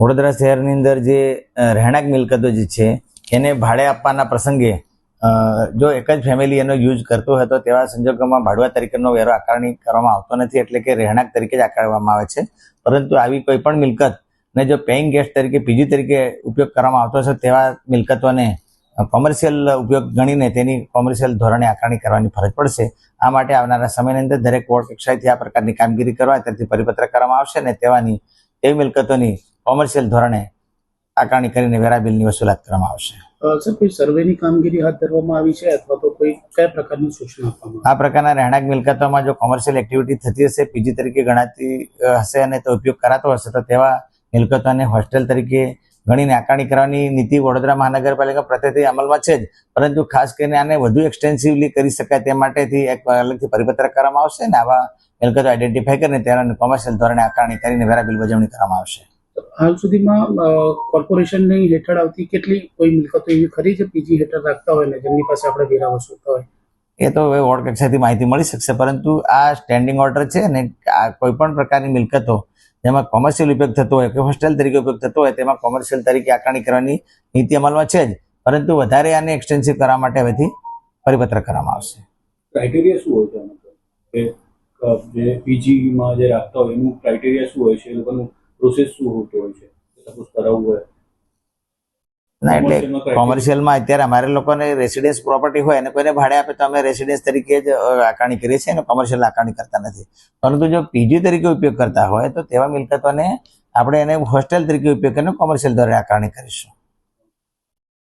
વડોદરા શહેરની અંદર જે રહેણાંક મિલકતો જે છે એને ભાડે આપવાના પ્રસંગે જો એક જ ફેમિલી એનો યુઝ કરતો હોય તો તેવા સંજોગોમાં ભાડુઆત તરીકેનો વેરો આકારણી કરવામાં આવતો નથી, એટલે કે રહેણાંક તરીકે જ આકારવામાં આવે છે. પરંતુ આવી કોઈ પણ મિલકત ને જો પેઇંગ ગેસ્ટ તરીકે પીજી તરીકે ઉપયોગ કરવામાં આવતો છે તેવા મિલકતોને કોમર્શિયલ ઉપયોગ ગણીને તેની કોમર્શિયલ ધોરણે આકારણી કરવાની ફરજ પડશે. આ માટે આવનારા સમયની અંદર દરેક વોર્ડ કક્ષાએથી આ પ્રકારની કામગીરી કરવા ત્યાંથી પરિપત્ર કરવામાં આવશે અને તેવી મિલકતોની કોમર્શિયલ ધોરણે આકારણી કરીને વેરા બિલની વસૂલાત કરવામાં આવશે. સર, કોઈ સર્વેની કામગીરી હાથ ધરવામાં આવી છે અથવા તો કોઈ કયા પ્રકારની સૂચના આપવામાં આ પ્રકારના રહેણાંક મિલકતોમાં જો કોમર્શિયલ એક્ટિવિટી થતી હશે, પીજી તરીકે ગણાતી હશે અને તો ઉપયોગ કરાતો હશે તો તેવા મિલકતોને હોસ્ટેલ તરીકે ગણીને આકારણી કરવાની નીતિ વડોદરા મહાનગરપાલિકા પ્રત્યેથી અમલમાં છે જ, પરંતુ ખાસ કરીને આને વધુ એક્સટેન્સિવલી કરી શકાય તે માટેથી એક અલગથી પરિપત્ર કરવામાં આવશે અને આવા મિલકતો આઈડેન્ટિફાઈ કરીને તેના કોમર્શિયલ ધોરણે આકારણી કરીને વેરા બિલ વજવણી કરવામાં આવશે. હાલ સુધીમાં કોર્પોરેશનની હેઠળ આવતી કેટલી કોઈ મિલકતો એવી ખરી છે પીજી હેઠળ રાખતા હોય ને જેમની પાસે આપણે વેરા વસૂલતા હોય? એ તો હવે વોર્ડ કક્ષાથી માહિતી મળી શકશે, પરંતુ આ સ્ટેન્ડિંગ ઓર્ડર છે ને આ કોઈ પણ પ્રકારની મિલકતો જેમાં કોમર્શિયલ ઉપયોગ થતો હોય કે હોસ્ટેલ તરીકે ઉપયોગ થતો હોય તેમાં કોમર્શિયલ તરીકે આકારણી કરવાની નીતિ અમલમાં છે જ, પરંતુ વધારે આને એક્સટેન્સિવ કરવા માટે હવેથી પરિપત્ર કરવામાં આવશે. ક્રાઇટેરિયા શું હોય છે કે જે પીજીમાં જે રાખતા હોય એનું ક્રાઇટેરિયા શું હોય છે, એ લોકોનું પ્રોસેસ શું હોતો હોય છે સપોઝ કરાવવું હોય? ના, એટલે કોમર્શિયલમાં અત્યારે અમારે લોકોને રેસિડેન્સ પ્રોપર્ટી હોય અને કોઈને ભાડે આપે તો અમે રેસિડેન્સ તરીકે જ આકારણી કરીએ છીએ અને કોમર્શિયલ આકારણી કરતા નથી. પરંતુ જો પીજી તરીકે ઉપયોગ કરતા હોય તો તેવા મિલકતોને આપણે એને હોસ્ટેલ તરીકે ઉપયોગ કરીને કોમર્શિયલ દ્વારા આકારણી કરીશું.